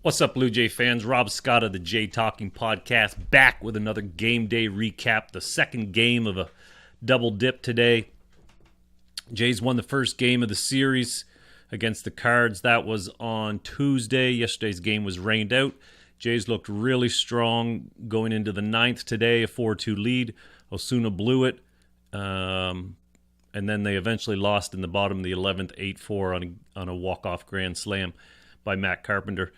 What's up, Blue Jay fans? Rob Scott of the Jay Talking Podcast back with another game day recap. The second game of a double dip today. Jays won the first game of the series against the Cards. That was on Tuesday. Yesterday's game was rained out. Jays looked really strong going into the ninth today, a 4-2 lead. Osuna blew it. And then they eventually lost in the bottom of the 11th, 8-4 on a walk-off grand slam by Matt Carpenter.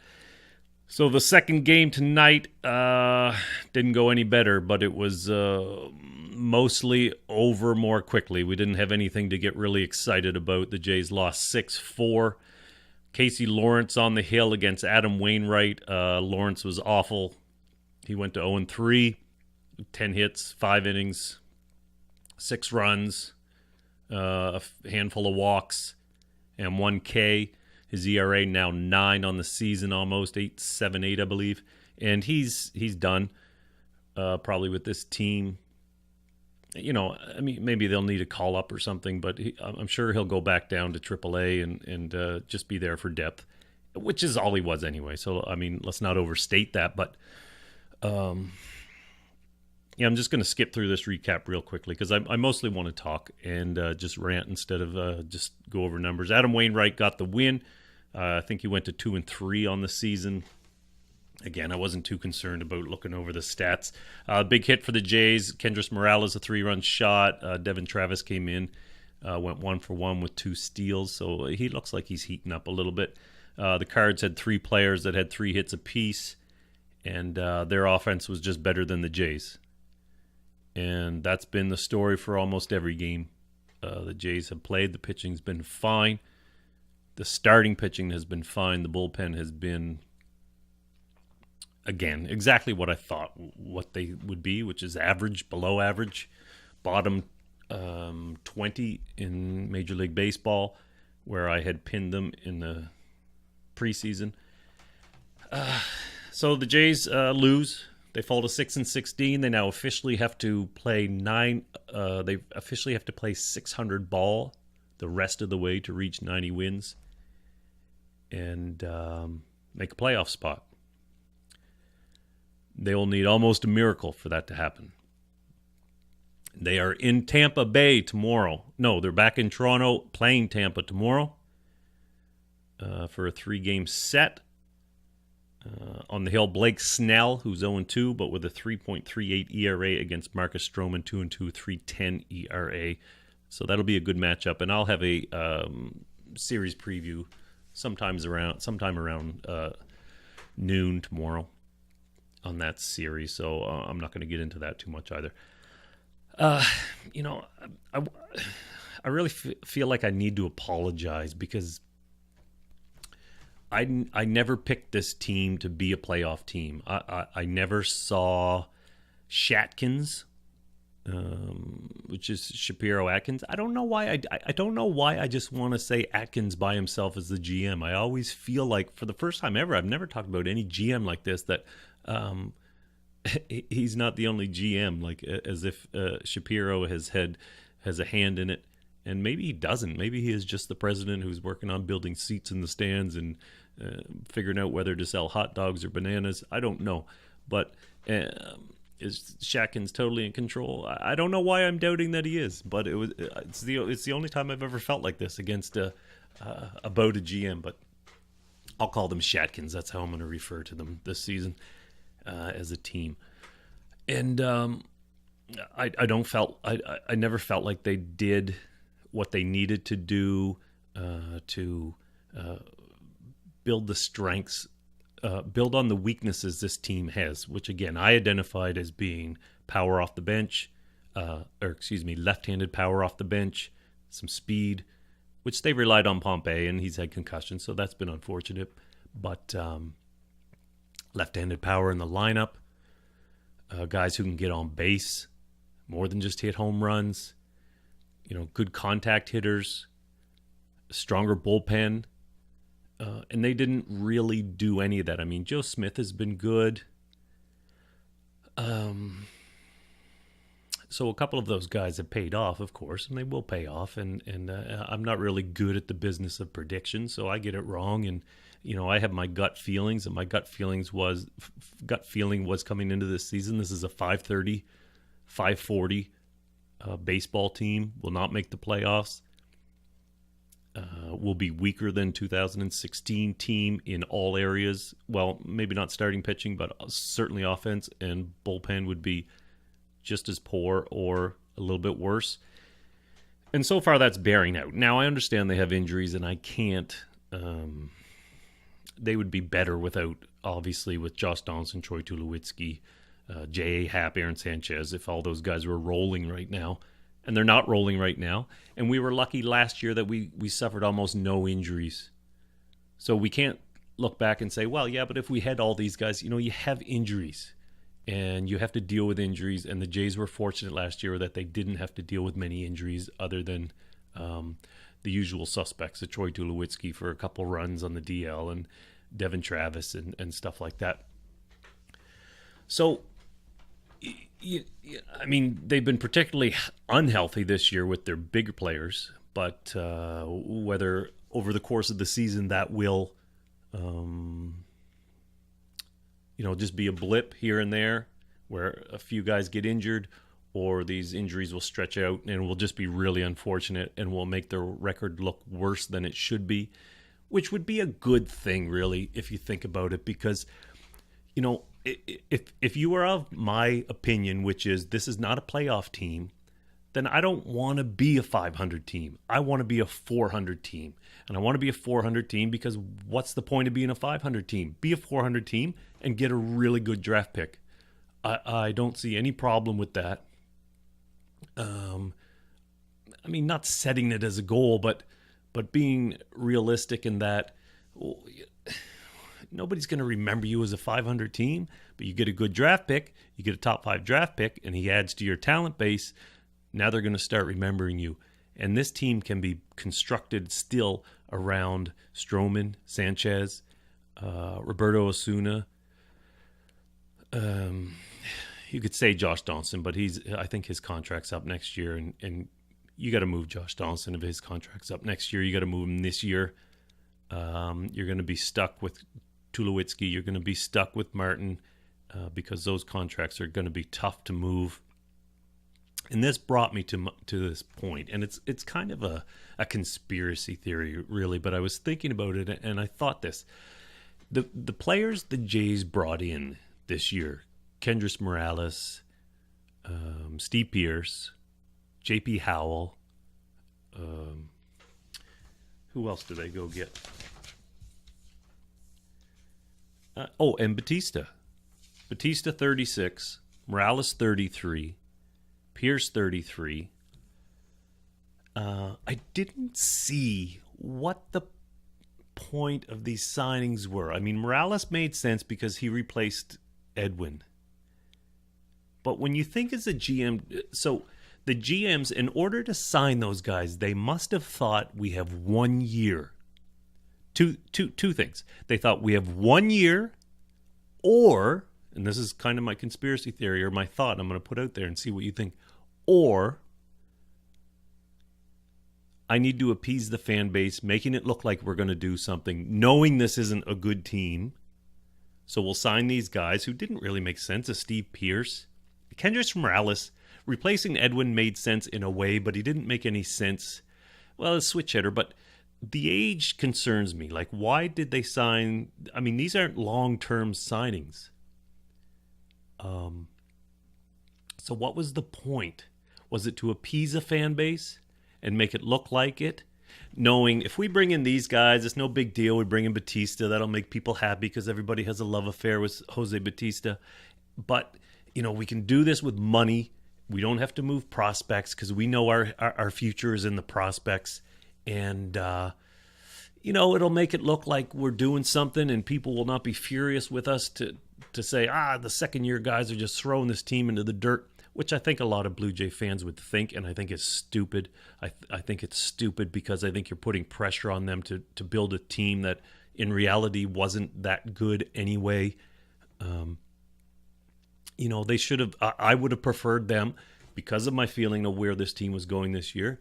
So the second game tonight didn't go any better, but it was mostly over more quickly. We didn't have anything to get really excited about. The Jays lost 6-4. Casey Lawrence on the hill against Adam Wainwright. Lawrence was awful. He went to 0-3, 10 hits, 5 innings, 6 runs, a handful of walks, and 1 K. His ERA now 9 on the season, almost 8.78, I believe, and he's done. Probably with this team. You know, I mean, maybe they'll need a call up or something, but I'm sure he'll go back down to AAA and just be there for depth, which is all he was anyway. So I mean, let's not overstate that. But yeah, I'm just going to skip through this recap real quickly because I mostly want to talk and just rant instead of just go over numbers. Adam Wainwright got the win. I think he went to 2-3 on the season. Again, I wasn't too concerned about looking over the stats. Big hit for the Jays. Kendrys Morales, a 3-run shot. Devin Travis came in, went 1-for-1 with 2 steals. So he looks like he's heating up a little bit. The Cards had 3 players that had 3 hits apiece, and their offense was just better than the Jays. And that's been the story for almost every game the Jays have played. The pitching's been fine. The starting pitching has been fine. The bullpen has been, again, exactly what I thought what they would be, which is average, below average, bottom 20 in Major League Baseball, where I had pinned them in the preseason. So the Jays lose. They fall to 6-16. They now officially have to play They officially have to play 600 ball the rest of the way to reach 90 wins and make a playoff spot. They will need almost a miracle for that to happen. They are in Tampa Bay tomorrow. No, they're back in Toronto playing Tampa tomorrow for a 3-game set. On the hill, Blake Snell, who's 0-2, but with a 3.38 ERA against Marcus Stroman, 2-2, 3.10 ERA. So that'll be a good matchup, and I'll have a series preview sometime around noon tomorrow on that series. So I'm not going to get into that too much either. You know, I really feel like I need to apologize because I never picked this team to be a playoff team. I never saw Shatkins, which is Shapiro Atkins. I don't know why I don't know why I just want to say Atkins by himself as the GM. I always feel like for the first time ever, I've never talked about any GM like this, that he's not the only GM, like as if Shapiro has a hand in it. And maybe he doesn't. Maybe he is just the president who's working on building seats in the stands and figuring out whether to sell hot dogs or bananas. I don't know. But is Shatkins totally in control? I don't know why I'm doubting that he is. But it's the only time I've ever felt like this against a voted GM. But I'll call them Shatkins. That's how I'm going to refer to them this season as a team. And I never felt like they did what they needed to do to build the strengths, build on the weaknesses this team has, which again I identified as being power off the bench, left-handed power off the bench, some speed, which they relied on Pompey, and he's had concussions, so that's been unfortunate. But left-handed power in the lineup, guys who can get on base more than just hit home runs. You know, good contact hitters, stronger bullpen, and they didn't really do any of that. I mean, Joe Smith has been good. So a couple of those guys have paid off, of course, and they will pay off. And I'm not really good at the business of prediction, so I get it wrong. And I have my gut feelings, and my gut feeling was coming into this season. This is a 530, 540 baseball team. Will not make the playoffs. Will be weaker than 2016 team in all areas. Well, maybe not starting pitching, but certainly offense, and bullpen would be just as poor or a little bit worse. And so far, that's bearing out. Now, I understand they have injuries, and I can't. They would be better without, obviously, with Josh Donaldson, Troy Tulowitzki, J.A. Happ, Aaron Sanchez, if all those guys were rolling right now. And they're not rolling right now. And we were lucky last year that we suffered almost no injuries. So we can't look back and say, well, yeah, but if we had all these guys, you have injuries. And you have to deal with injuries. And the Jays were fortunate last year that they didn't have to deal with many injuries other than the usual suspects, the Troy Tulowitzki for a couple runs on the DL and Devin Travis and stuff like that. So, I mean, they've been particularly unhealthy this year with their bigger players, but whether over the course of the season that will, just be a blip here and there where a few guys get injured, or these injuries will stretch out and will just be really unfortunate and will make their record look worse than it should be, which would be a good thing, really, if you think about it, because, if you are of my opinion, which is this is not a playoff team, then I don't want to be a 500 team. I want to be a 400 team. And I want to be a 400 team because what's the point of being a 500 team? Be a 400 team and get a really good draft pick. I don't see any problem with that. Not setting it as a goal, but being realistic in that nobody's going to remember you as a 500 team, but you get a good draft pick, you get a top 5 draft pick, and he adds to your talent base. Now they're going to start remembering you. And this team can be constructed still around Stroman, Sanchez, Roberto Osuna. You could say Josh Donaldson, but I think his contract's up next year, and you got to move Josh Donaldson if his contract's up next year. You got to move him this year. You're going to be stuck with Tulowitzki. You're going to be stuck with Martin because those contracts are going to be tough to move. And this brought me to this point, and it's kind of a conspiracy theory, really. But I was thinking about it, and I thought this: the players the Jays brought in this year, Kendrys Morales, Steve Pearce, J.P. Howell. Who else did they go get? And Batista. Batista 36, Morales 33, Pearce 33. I didn't see what the point of these signings were. I mean, Morales made sense because he replaced Edwin. But when you think as a GM, so the GMs, in order to sign those guys, they must have thought we have 1 year. Two things. They thought we have 1 year, or, and this is kind of my conspiracy theory or my thought, I'm going to put out there and see what you think, or I need to appease the fan base, making it look like we're going to do something, knowing this isn't a good team. So we'll sign these guys who didn't really make sense, as Steve Pearce. Kendrys Morales, replacing Edwin made sense in a way, but he didn't make any sense. Well, a switch hitter, but the age concerns me. Like, why did they sign? I mean, these aren't long-term signings. So what was the point? Was it to appease a fan base and make it look like it? Knowing if we bring in these guys, it's no big deal. We bring in Batista. That'll make people happy because everybody has a love affair with Jose Batista. But, we can do this with money. We don't have to move prospects because we know our future is in the prospects. And, it'll make it look like we're doing something, and people will not be furious with us to say, the second-year guys are just throwing this team into the dirt, which I think a lot of Blue Jay fans would think, and I think it's stupid. I think it's stupid because I think you're putting pressure on them to build a team that in reality wasn't that good anyway. They should have, I would have preferred them, because of my feeling of where this team was going this year,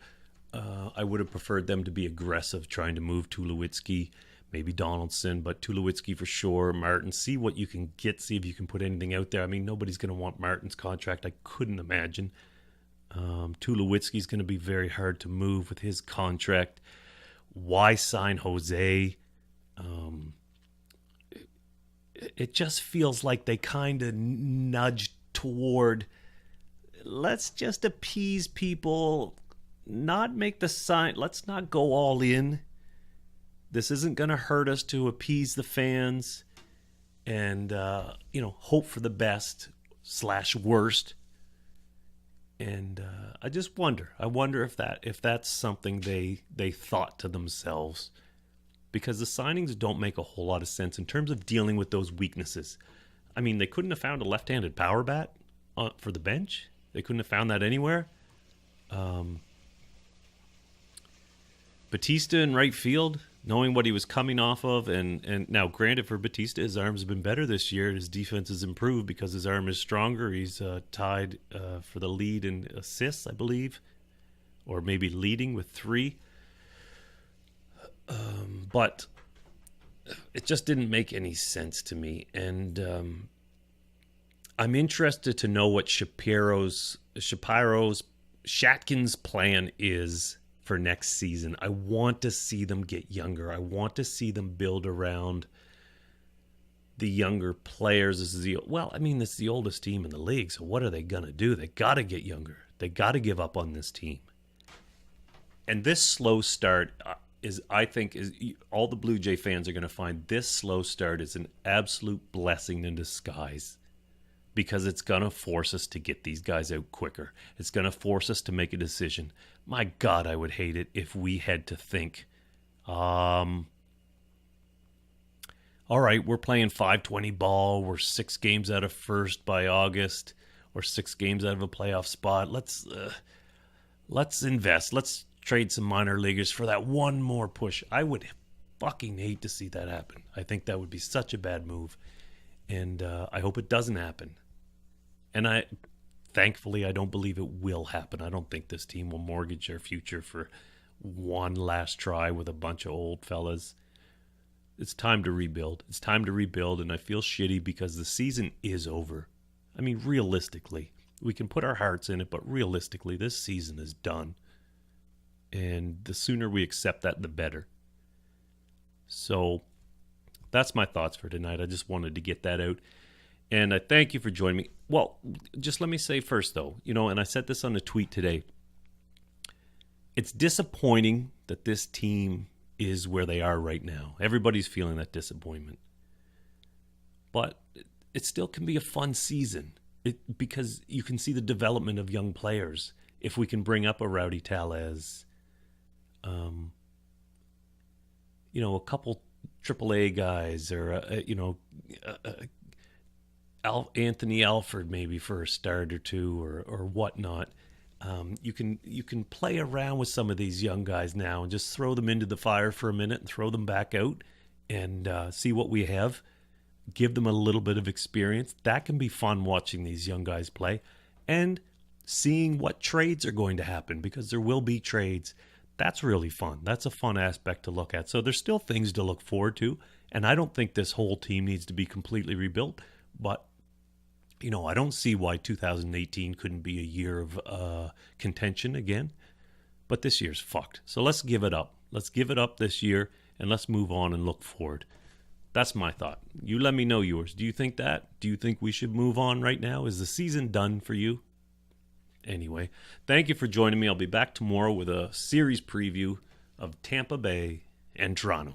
I would have preferred them to be aggressive, trying to move Tulowitzki, maybe Donaldson, but Tulowitzki for sure. Martin, see what you can get. See if you can put anything out there. I mean, nobody's going to want Martin's contract. I couldn't imagine. Tulowitzki's going to be very hard to move with his contract. Why sign Jose? It just feels like they kind of nudged toward, let's just appease people, not make the sign, let's not go all in. This isn't going to hurt us to appease the fans and, hope for the best / worst. And I just wonder. I wonder if that's something they thought to themselves, because the signings don't make a whole lot of sense in terms of dealing with those weaknesses. I mean, they couldn't have found a left-handed power bat for the bench. They couldn't have found that anywhere. Batista in right field, knowing what he was coming off of, and now granted for Batista, his arms have been better this year. His defense has improved because his arm is stronger. He's tied for the lead in assists, I believe, or maybe leading with 3. But it just didn't make any sense to me, and I'm interested to know what Shatkin's plan is for next season. I want to see them get younger. I want to see them build around the younger players. This is the oldest team in the league. So what are they going to do? They got to get younger. They got to give up on this team. And this slow start I think all the Blue Jay fans are going to find this slow start is an absolute blessing in disguise, because it's going to force us to get these guys out quicker. It's going to force us to make a decision. My God, I would hate it if we had to think, all right, we're playing 520 ball. We're 6 games out of first by August, or 6 games out of a playoff spot. Let's invest. Let's trade some minor leaguers for that one more push. I would fucking hate to see that happen. I think that would be such a bad move. And I hope it doesn't happen. And thankfully, I don't believe it will happen. I don't think this team will mortgage their future for one last try with a bunch of old fellas. It's time to rebuild. It's time to rebuild, and I feel shitty because the season is over. I mean, realistically, we can put our hearts in it, but realistically, this season is done. And the sooner we accept that, the better. So that's my thoughts for tonight. I just wanted to get that out. And I thank you for joining me. Well, just let me say first, though, and I said this on a tweet today. It's disappointing that this team is where they are right now. Everybody's feeling that disappointment. But it still can be a fun season because you can see the development of young players. If we can bring up a Rowdy Tellez, a couple AAA guys, or Anthony Alford maybe for a start or two, or whatnot. You can play around with some of these young guys now and just throw them into the fire for a minute and throw them back out and see what we have. Give them a little bit of experience. That can be fun, watching these young guys play and seeing what trades are going to happen, because there will be trades. That's really fun. That's a fun aspect to look at. So there's still things to look forward to. And I don't think this whole team needs to be completely rebuilt. But, I don't see why 2018 couldn't be a year of contention again. But this year's fucked. So let's give it up. Let's give it up this year, and let's move on and look forward. That's my thought. You let me know yours. Do you think that? Do you think we should move on right now? Is the season done for you? Anyway, thank you for joining me. I'll be back tomorrow with a series preview of Tampa Bay and Toronto.